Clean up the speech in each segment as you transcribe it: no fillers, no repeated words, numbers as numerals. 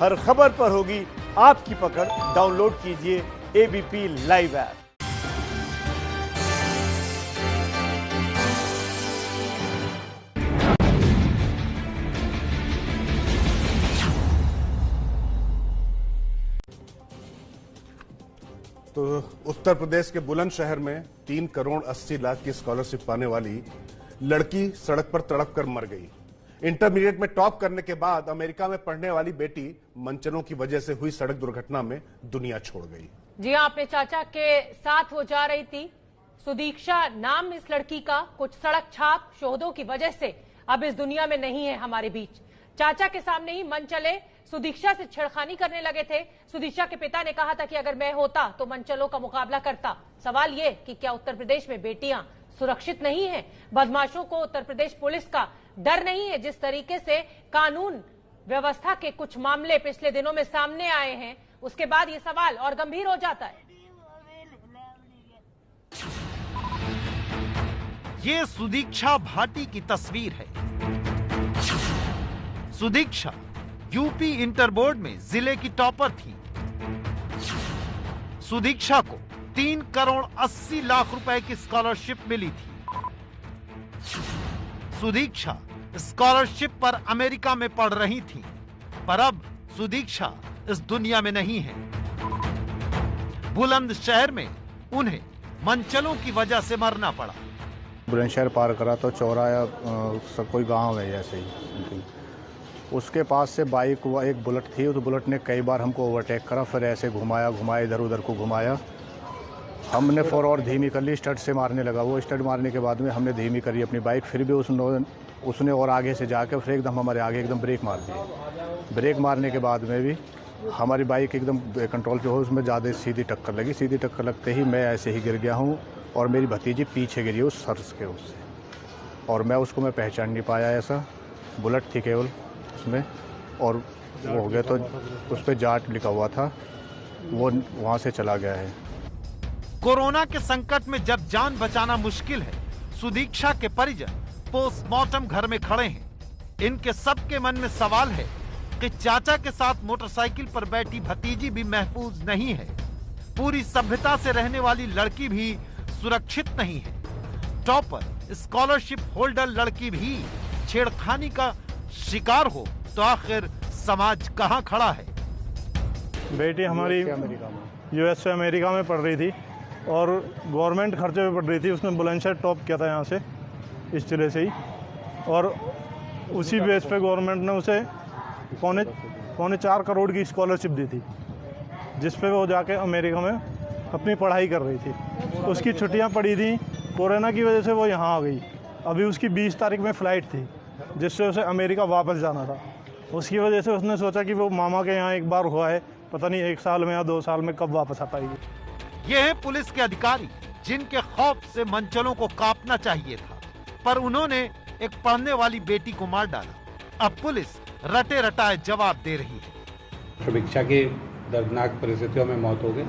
हर खबर पर होगी आपकी पकड़। डाउनलोड कीजिए एबीपी लाइव ऐप। तो उत्तर प्रदेश के बुलंदशहर में 3 करोड़ 80 लाख की स्कॉलरशिप पाने वाली लड़की सड़क पर तड़प कर मर गई। इंटरमीडिएट में टॉप करने के बाद अमेरिका में पढ़ने वाली बेटी मनचलों की वजह से हुई सड़क दुर्घटना में दुनिया छोड़ गई। जी हां, अपने चाचा के साथ वो जा रही थी। सुदीक्षा नाम इस लड़की का। कुछ सड़क छाप शोहदों की वजह से अब इस दुनिया में नहीं है हमारे बीच। चाचा के सामने ही मनचले सुदीक्षा से छेड़खानी करने लगे थे। सुदीक्षा के पिता ने कहा था कि अगर मैं होता तो मनचलों का मुकाबला करता। सवाल ये कि क्या उत्तर प्रदेश में बेटियां सुरक्षित नहीं है? बदमाशों को उत्तर प्रदेश पुलिस का डर नहीं है? जिस तरीके से कानून व्यवस्था के कुछ मामले पिछले दिनों में सामने आए हैं, उसके बाद ये सवाल और गंभीर हो जाता है। ये सुदीक्षा भाटी की तस्वीर है। सुदीक्षा यूपी इंटर बोर्ड में जिले की टॉपर थी। सुदीक्षा को 3 करोड़ 80 लाख रुपए की स्कॉलरशिप मिली थी। सुदीक्षा स्कॉलरशिप पर अमेरिका में पढ़ रही थी, पर अब सुदीक्षा इस दुनिया में नहीं है। बुलंदशहर में उन्हें मनचलों की वजह से मरना पड़ा। बुलंदशहर पार करा तो चौराया कोई गांव है ऐसे ही, उसके पास से बाइक एक बुलेट थी। उस बुलेट ने कई बार हमको ओवरटेक करा, फिर ऐसे घुमाया इधर उधर को घुमाया। हमने फौर और धीमी कर ली, स्टड से मारने लगा। वो स्टड मारने के बाद में हमने धीमी करी अपनी बाइक, फिर भी उसने और आगे से जाकर फिर एकदम हमारे आगे एकदम ब्रेक मार दी। ब्रेक मारने के बाद में भी हमारी बाइक एकदम कंट्रोल पे हो, उसमें ज़्यादा सीधी टक्कर लगी। सीधी टक्कर लगते ही मैं ऐसे ही गिर गया हूँ और मेरी भतीजी पीछे गिरी उस सर्स के उससे, और मैं पहचान नहीं पाया। ऐसा बुलेट थी केवल उसमें, और वो हो गया तो उस पर जाट लिखा हुआ था, वो वहाँ से चला गया है। कोरोना के संकट में जब जान बचाना मुश्किल है, सुदीक्षा के परिजन पोस्टमार्टम घर में खड़े हैं। इनके सबके मन में सवाल है कि चाचा के साथ मोटरसाइकिल पर बैठी भतीजी भी महफूज नहीं है। पूरी सभ्यता से रहने वाली लड़की भी सुरक्षित नहीं है। टॉपर स्कॉलरशिप होल्डर लड़की भी छेड़खानी का शिकार हो तो आखिर समाज कहां खड़ा है? बेटी हमारी यूएसए अमेरिका में पढ़ रही थी और गवर्नमेंट खर्चे पे पढ़ रही थी। उसने बुलंदशहर टॉप किया था यहाँ से, इस जिले से ही, और उसी बेस पे गवर्नमेंट ने उसे पौने 4 करोड़ की स्कॉलरशिप दी थी, जिस पे वो जाके अमेरिका में अपनी पढ़ाई कर रही थी। उसकी छुट्टियां पड़ी थी, कोरोना की वजह से वो यहाँ आ गई। अभी उसकी 20 तारीख में फ़्लाइट थी, जिससे उसे अमेरिका वापस जाना था। उसकी वजह से उसने सोचा कि वो मामा के यहाँ एक बार हुआ है, पता नहीं 1 साल में या 2 साल में कब वापस आ पाएगी। ये है पुलिस के अधिकारी जिनके खौफ से मनचलों को कांपना चाहिए था, पर उन्होंने एक पढ़ने वाली बेटी को मार डाला। अब पुलिस रटे रटाए जवाब दे रही है। सुदीक्षा की दर्दनाक परिस्थितियों में मौत हो गई।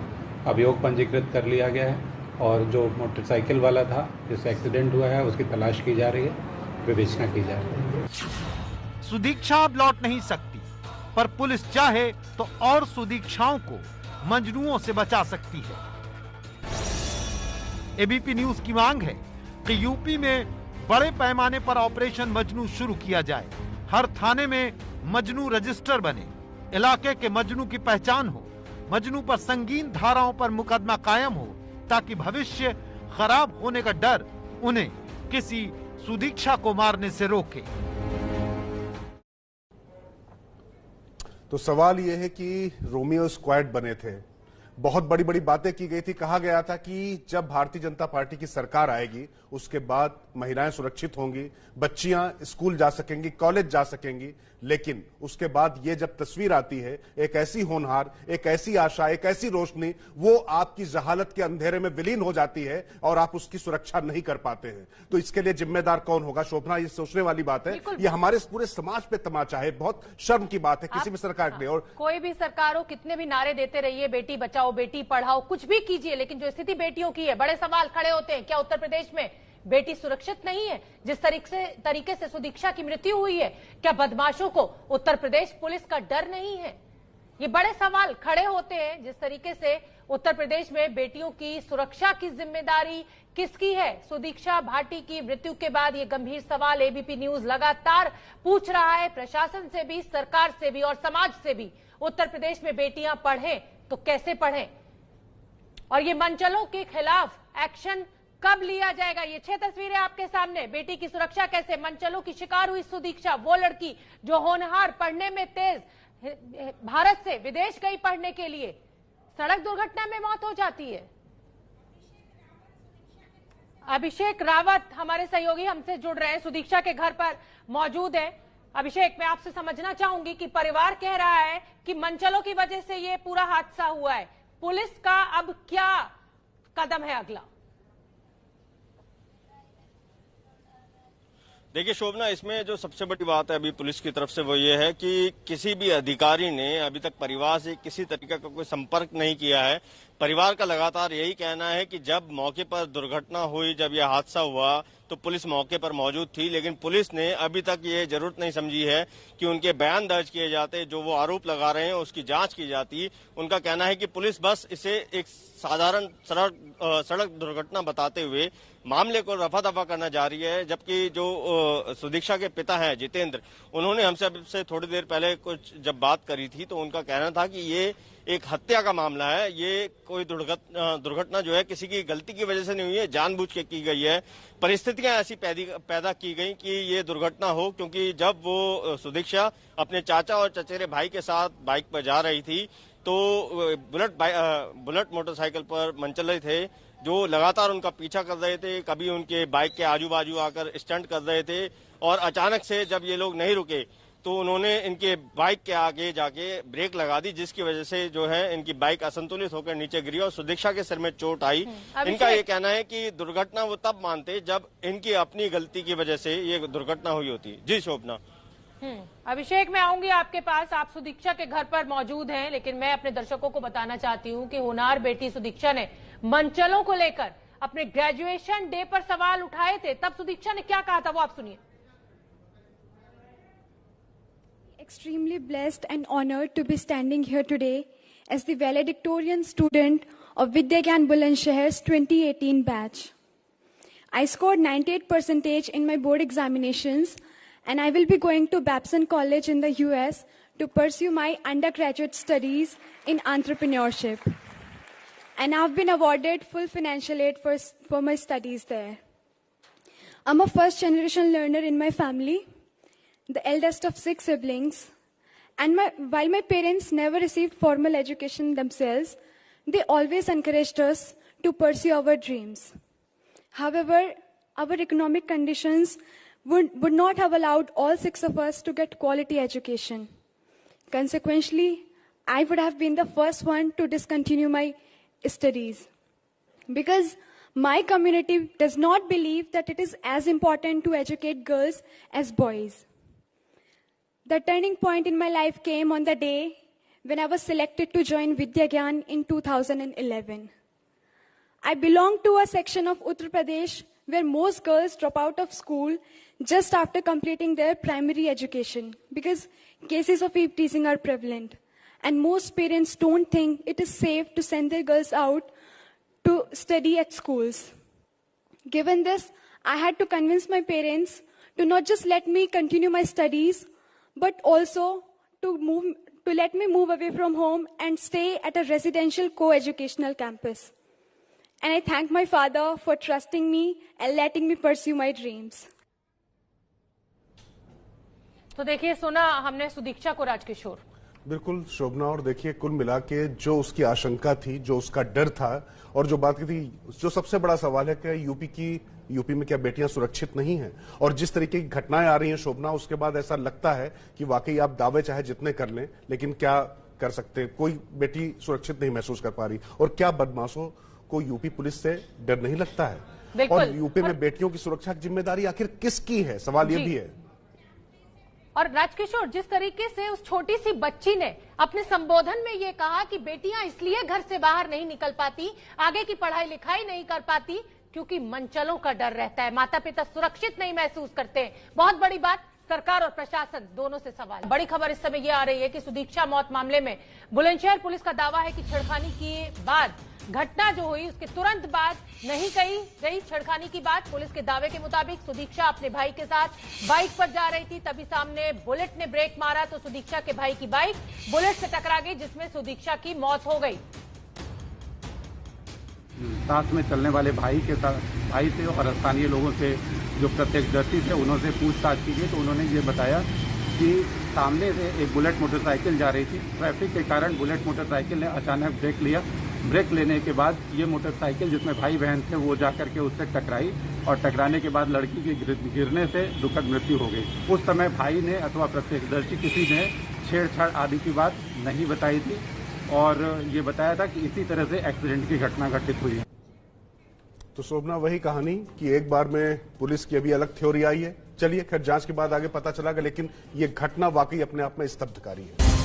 अभियोग पंजीकृत कर लिया गया है और जो मोटरसाइकिल वाला था जिससे एक्सीडेंट हुआ है उसकी तलाश की जा रही है, विवेचना की जा रही है। सुदीक्षा अब लौट नहीं सकती, पर पुलिस चाहे तो और सुदीक्षाओं को मजनुओं से बचा सकती है। एबीपी न्यूज की मांग है कि यूपी में बड़े पैमाने पर ऑपरेशन मजनू शुरू किया जाए। हर थाने में मजनू रजिस्टर बने, इलाके के मजनू की पहचान हो, मजनू पर संगीन धाराओं पर मुकदमा कायम हो, ताकि भविष्य खराब होने का डर उन्हें किसी सुदीक्षा को मारने से रोके। तो सवाल यह है कि रोमियो स्क्वाड बने थे, बहुत बड़ी बड़ी बातें की गई थी। कहा गया था कि जब भारतीय जनता पार्टी की सरकार आएगी उसके बाद महिलाएं सुरक्षित होंगी, बच्चियां स्कूल जा सकेंगी, कॉलेज जा सकेंगी। लेकिन उसके बाद ये जब तस्वीर आती है, एक ऐसी होनहार, एक ऐसी आशा, एक ऐसी रोशनी, वो आपकी जहालत के अंधेरे में विलीन हो जाती है और आप उसकी सुरक्षा नहीं कर पाते हैं। तो इसके लिए जिम्मेदार कौन होगा? शोभना, ये सोचने वाली बात है। ये हमारे पूरे समाज पे तमाचा है, बहुत शर्म की बात है किसी भी सरकार के लिए। और कोई भी सरकार हो, कितने भी नारे देते रहिए, बेटी बचाओ, बेटी पढ़ाओ, कुछ भी कीजिए, लेकिन जो स्थिति बेटियों की है, बड़े सवाल खड़े होते हैं। क्या उत्तर प्रदेश में बेटी सुरक्षित नहीं है? जिस तरीके से सुदीक्षा की मृत्यु हुई है, क्या बदमाशों को उत्तर प्रदेश पुलिस का डर नहीं है? ये बड़े सवाल खड़े होते हैं। जिस तरीके से उत्तर प्रदेश में बेटियों की सुरक्षा की जिम्मेदारी किसकी है? सुदीक्षा भाटी की मृत्यु के बाद ये गंभीर सवाल एबीपी न्यूज लगातार पूछ रहा है, प्रशासन से भी, सरकार से भी और समाज से भी। उत्तर प्रदेश में बेटियां पढ़ें तो कैसे पढ़ें, और ये मंचलों के खिलाफ एक्शन कब लिया जाएगा? ये 6 तस्वीरें आपके सामने। बेटी की सुरक्षा कैसे? मंचलों की शिकार हुई सुदीक्षा, वो लड़की जो होनहार, पढ़ने में तेज, भारत से विदेश गई पढ़ने के लिए, सड़क दुर्घटना में मौत हो जाती है। अभिषेक रावत हमारे सहयोगी हमसे जुड़ रहे हैं, सुदीक्षा के घर पर मौजूद है। अभिषेक, मैं आपसे समझना चाहूंगी कि परिवार कह रहा है कि मंचलों की वजह से ये पूरा हादसा हुआ है, पुलिस का अब क्या कदम है अगला? देखिए शोभना, इसमें जो सबसे बड़ी बात है अभी पुलिस की तरफ से वो ये है कि किसी भी अधिकारी ने अभी तक परिवार से किसी तरीके का कोई संपर्क नहीं किया है। परिवार का लगातार यही कहना है कि जब मौके पर दुर्घटना हुई, जब यह हादसा हुआ तो पुलिस मौके पर मौजूद थी, लेकिन पुलिस ने अभी तक ये जरूरत नहीं समझी है कि उनके बयान दर्ज किए जाते, जो वो आरोप लगा रहे हैं उसकी जांच की जाती। उनका कहना है कि पुलिस बस इसे एक साधारण सड़क दुर्घटना बताते हुए मामले को रफा दफा करना जारी है। जबकि जो सुदीक्षा के पिता हैं जितेंद्र, उन्होंने हमसे थोड़ी देर पहले कुछ जब बात करी थी तो उनका कहना था कि ये एक हत्या का मामला है, ये कोई दुर्घटना जो है किसी की गलती की वजह से नहीं हुई है, जानबूझ के की गई है। परिस्थितियां ऐसी पैदा की गई कि ये दुर्घटना हो, क्योंकि जब वो सुदीक्षा अपने चाचा और चचेरे भाई के साथ बाइक पर जा रही थी तो बुलेट मोटरसाइकिल पर मंचले थे जो लगातार उनका पीछा कर रहे थे, कभी उनके बाइक के आजू बाजू आकर स्टंट कर रहे थे, और अचानक से जब ये लोग नहीं रुके तो उन्होंने इनके बाइक के आगे जाके ब्रेक लगा दी, जिसकी वजह से जो है इनकी बाइक असंतुलित होकर नीचे गिरी और सुदीक्षा के सिर में चोट आई। इनका ये कहना है कि दुर्घटना वो तब मानते जब इनकी अपनी गलती की वजह से ये दुर्घटना हुई होती। जी शोभना। अभिषेक, मैं आऊंगी आपके पास, आप सुदीक्षा के घर पर मौजूद हैं, लेकिन मैं अपने दर्शकों को बताना चाहती हूं कि होनहार बेटी सुदीक्षा ने मंचलों को लेकर अपने ग्रेजुएशन डे पर सवाल उठाए थे, तब सुदीक्षा ने क्या कहा था वो आप सुनिए। Extremely blessed and honored to be standing here today as the valedictorian student of Vidyagyan Bulandshahar's 2018 batch. I scored 98% in my board examinations, and I will be going to Babson College in the US to pursue my undergraduate studies in entrepreneurship. And I've been awarded full financial aid for my studies there. I'm a first generation learner in my family, the eldest of 6 siblings, and while my parents never received formal education themselves, they always encouraged us to pursue our dreams. However, our economic conditions would not have allowed all 6 of us to get quality education. Consequently, I would have been the first one to discontinue my studies, because my community does not believe that it is as important to educate girls as boys. The turning point in my life came on the day when I was selected to join Vidyagyan in 2011. I belong to a section of Uttar Pradesh where most girls drop out of school just after completing their primary education because cases of eve teasing are prevalent. And most parents don't think it is safe to send their girls out to study at schools. Given this, I had to convince my parents to not just let me continue my studies, but also to let me move away from home and stay at a residential co-educational campus. And I thank my father for trusting me and letting me pursue my dreams. तो देखिए, सुना हमने सुदीक्षा को, राजकिशोर। बिल्कुल शोभना, और देखिए कुल मिला के जो उसकी आशंका थी, जो उसका डर था, और जो बात की थी, जो सबसे बड़ा सवाल है कि यूपी में क्या बेटियां सुरक्षित नहीं हैं, और जिस तरीके की घटनाएं आ रही हैं शोभना, उसके बाद ऐसा लगता है कि वाकई आप दावे चाहे जितने कर लें, लेकिन क्या कर सकते, कोई बेटी सुरक्षित नहीं महसूस कर पा रही। और क्या बदमाशों को यूपी पुलिस से डर नहीं लगता है? और यूपी में बेटियों की सुरक्षा की जिम्मेदारी आखिर किसकी है, सवाल ये भी है। और राजकिशोर, जिस तरीके से उस छोटी सी बच्ची ने अपने संबोधन में ये कहा कि बेटियां इसलिए घर से बाहर नहीं निकल पाती, आगे की पढ़ाई लिखाई नहीं कर पाती, क्योंकि मंचलों का डर रहता है, माता पिता सुरक्षित नहीं महसूस करते हैं। बहुत बड़ी बात सरकार और प्रशासन दोनों से सवाल। बड़ी खबर इस समय यह आ रही है कि सुदीक्षा मौत मामले में बुलंदशहर पुलिस का दावा है कि छेड़खानी के बाद घटना जो हुई उसके तुरंत बाद नहीं कही गई छेड़खानी की बात। पुलिस के दावे के मुताबिक सुदीक्षा अपने भाई के साथ बाइक पर जा रही थी, तभी सामने बुलेट ने ब्रेक मारा तो सुदीक्षा के भाई की बाइक बुलेट से टकरा गई, जिसमें सुदीक्षा की मौत हो गई। साथ में चलने वाले भाई से और स्थानीय लोगों से जो प्रत्यक्षदर्शी थे उन्होंने पूछताछ की गई तो उन्होंने ये बताया कि सामने से एक बुलेट मोटरसाइकिल जा रही थी। ट्रैफिक के कारण बुलेट मोटरसाइकिल ने अचानक ब्रेक लिया। ब्रेक लेने के बाद ये मोटरसाइकिल जिसमें भाई बहन थे वो जाकर के उससे टकराई और टकराने के बाद लड़की के गिरने से दुखद मृत्यु हो गई। उस समय भाई ने अथवा प्रत्यक्षदर्शी किसी ने छेड़छाड़ आदि की बात नहीं बताई थी और ये बताया था कि इसी तरह से एक्सीडेंट की घटना घटित हुई है। तो शोभना वही कहानी कि एक बार में पुलिस की अभी अलग थ्योरी आई है। चलिए खैर जांच के बाद आगे पता चला, लेकिन ये घटना वाकई अपने आप में स्तब्धकारी है।